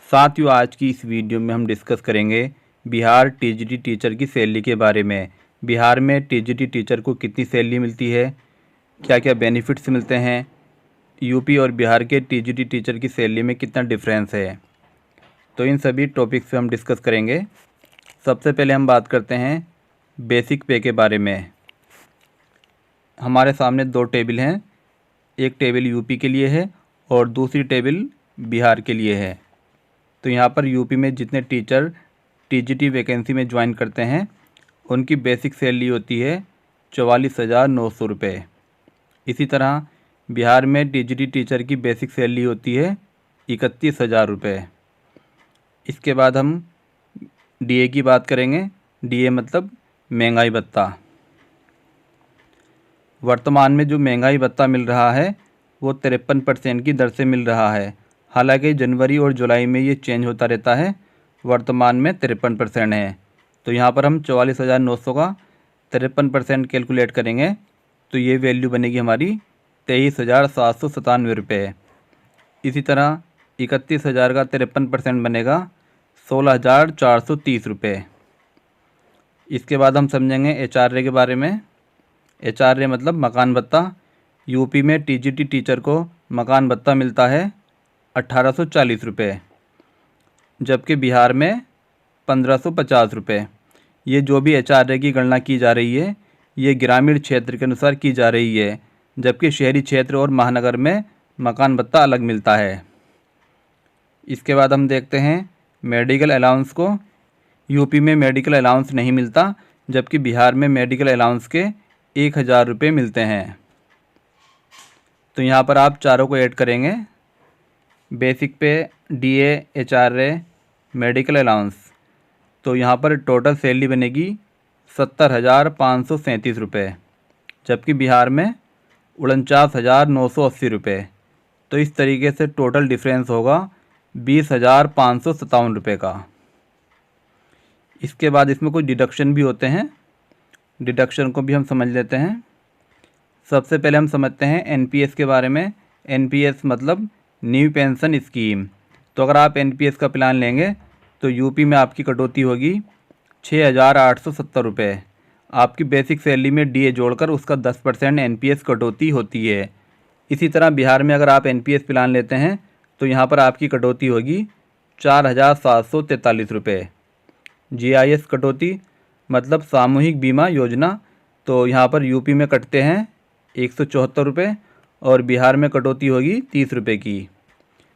साथियों, आज की इस वीडियो में हम डिस्कस करेंगे बिहार टीजीटी टीचर की सैलरी के बारे में। बिहार में टीजीटी टीचर को कितनी सैलरी मिलती है, क्या क्या बेनिफिट्स मिलते हैं, यूपी और बिहार के टीजीटी टीचर की सैलरी में कितना डिफरेंस है। तो इन सभी टॉपिक्स पे हम डिस्कस करेंगे। सबसे पहले हम बात करते हैं बेसिक पे के बारे में। हमारे सामने दो टेबल हैं, एक टेबल यूपी के लिए है और दूसरी टेबल बिहार के लिए है। तो यहाँ पर यूपी में जितने टीचर टीजीटी वैकेंसी में ज्वाइन करते हैं उनकी बेसिक सैलरी होती है 44,900 रुपये। इसी तरह बिहार में टीजीटी टीचर की बेसिक सैलरी होती है 31,000 रुपये। इसके बाद हम डीए की बात करेंगे। डीए मतलब महंगाई भत्ता। वर्तमान में जो महंगाई भत्ता मिल रहा है वो 53% की दर से मिल रहा है। हालांकि जनवरी और जुलाई में ये चेंज होता रहता है। वर्तमान में 53% है। तो यहाँ पर हम 44,900 का 53% कैलकुलेट करेंगे तो ये वैल्यू बनेगी हमारी 23,797 रुपये। इसी तरह 31,000 का 53% बनेगा 16,430 रुपये। इसके बाद हम समझेंगे एचआरए के बारे में। एचआरए मतलब मकान भत्ता। यूपी में टीजीटी टीचर को मकान भत्ता मिलता है 1,840 रुपये, जबकि बिहार में 1,550 रुपये। ये जो भी एचआरए की गणना की जा रही है ये ग्रामीण क्षेत्र के अनुसार की जा रही है, जबकि शहरी क्षेत्र और महानगर में मकान भत्ता अलग मिलता है। इसके बाद हम देखते हैं मेडिकल अलाउंस को। यूपी में मेडिकल अलाउंस नहीं मिलता, जबकि बिहार में मेडिकल अलाउंस के 1,000 रुपये मिलते हैं। तो यहाँ पर आप चारों को ऐड करेंगे, बेसिक पे, डीए, एचआरए, मेडिकल अलाउंस। तो यहाँ पर टोटल सैलरी बनेगी 70,537 रुपये, जबकि बिहार में 49,980 रुपये। तो इस तरीके से टोटल डिफरेंस होगा 20,557 रुपये का। इसके बाद इसमें कुछ डिडक्शन भी होते हैं। डिडक्शन को भी हम समझ लेते हैं। सबसे पहले हम समझते हैं एनपीएस के बारे में। एनपीएस मतलब न्यू पेंशन स्कीम। तो अगर आप एनपीएस का प्लान लेंगे तो यूपी में आपकी कटौती होगी 6,870 रुपये। आपकी बेसिक सैलरी में डीए जोड़कर उसका 10% एनपीएस कटौती होती है। इसी तरह बिहार में अगर आप एनपीएस प्लान लेते हैं तो यहाँ पर आपकी कटौती होगी 4,743 रुपये। जीआईएस कटौती मतलब सामूहिक बीमा योजना। तो यहाँ पर यूपी में कटते हैं 174 रुपये और बिहार में कटौती होगी 30 रुपये की।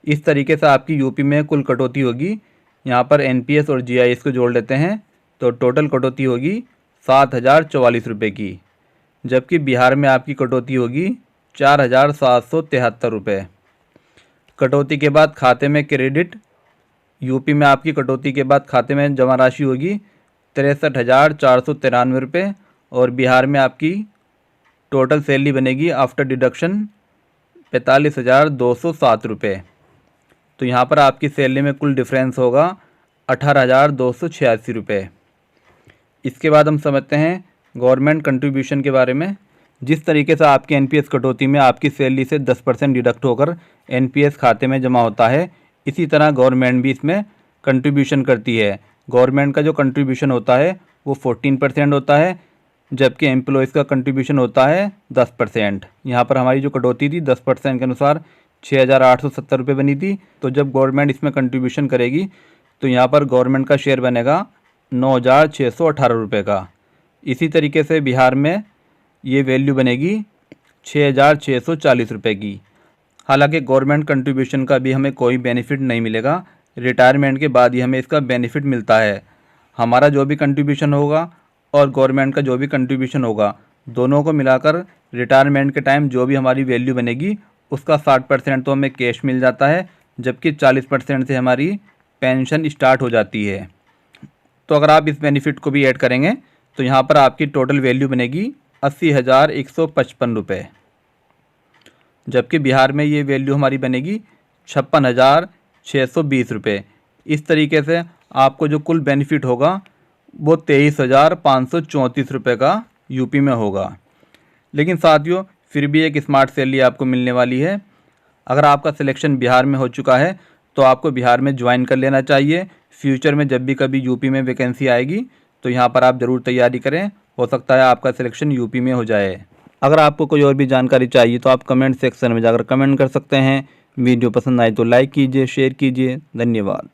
इस तरीके से आपकी यूपी में कुल कटौती होगी। यहाँ पर एनपीएस और जीआईएस को जोड़ लेते हैं तो टोटल कटौती होगी 7,044 रुपये की, जबकि बिहार में आपकी कटौती होगी 4,773 रुपये। कटौती के बाद खाते में क्रेडिट। यूपी में आपकी कटौती के बाद खाते में जमा राशि होगी 63,493 रुपये और बिहार में आपकी टोटल सैलरी बनेगी आफ्टर डिडक्शन 45,207 रुपये। तो यहाँ पर आपकी सैलरी में कुल डिफरेंस होगा 18,286 रुपये। इसके बाद हम समझते हैं गवर्नमेंट कंट्रीब्यूशन के बारे में। जिस तरीके से आपकी एनपीएस कटौती में आपकी सैलरी से 10% डिडक्ट होकर एनपीएस खाते में जमा होता है, इसी तरह गवर्नमेंट भी इसमें कंट्रीब्यूशन करती है। गवर्नमेंट का जो कंट्रीब्यूशन होता है वो 14% होता है, जबकि एम्प्लॉयज़ का कंट्रीब्यूशन होता है 10%। यहाँ पर हमारी जो कटौती थी 10% के अनुसार 6,870 रुपये बनी थी। तो जब गवर्नमेंट इसमें कंट्रीब्यूशन करेगी तो यहाँ पर गवर्नमेंट का शेयर बनेगा 9,618 रुपये का। इसी तरीके से बिहार में ये वैल्यू बनेगी 6,640 रुपये की। हालांकि गवर्नमेंट कंट्रीब्यूशन का भी हमें कोई बेनिफिट नहीं मिलेगा। रिटायरमेंट के बाद ही हमें इसका बेनिफिट मिलता है। हमारा जो भी कंट्रीब्यूशन होगा और गवर्नमेंट का जो भी कंट्रीब्यूशन होगा, दोनों को मिलाकर रिटायरमेंट के टाइम जो भी हमारी वैल्यू बनेगी उसका 60% तो हमें कैश मिल जाता है, जबकि 40% से हमारी पेंशन स्टार्ट हो जाती है। तो अगर आप इस बेनिफिट को भी ऐड करेंगे तो यहाँ पर आपकी टोटल वैल्यू बनेगी 80,155 रुपये, जबकि बिहार में ये वैल्यू हमारी बनेगी 56,620 रुपये। इस तरीके से आपको जो कुल बेनिफिट होगा वो 23,534 रुपये का यूपी में होगा। लेकिन साथियों, फिर भी एक स्मार्ट सैलरी आपको मिलने वाली है। अगर आपका सिलेक्शन बिहार में हो चुका है तो आपको बिहार में ज्वाइन कर लेना चाहिए। फ्यूचर में जब भी कभी यूपी में वैकेंसी आएगी तो यहाँ पर आप ज़रूर तैयारी करें, हो सकता है आपका सिलेक्शन यूपी में हो जाए। अगर आपको कोई और भी जानकारी चाहिए तो आप कमेंट सेक्शन में जाकर कमेंट कर सकते हैं। वीडियो पसंद आए तो लाइक कीजिए, शेयर कीजिए। धन्यवाद।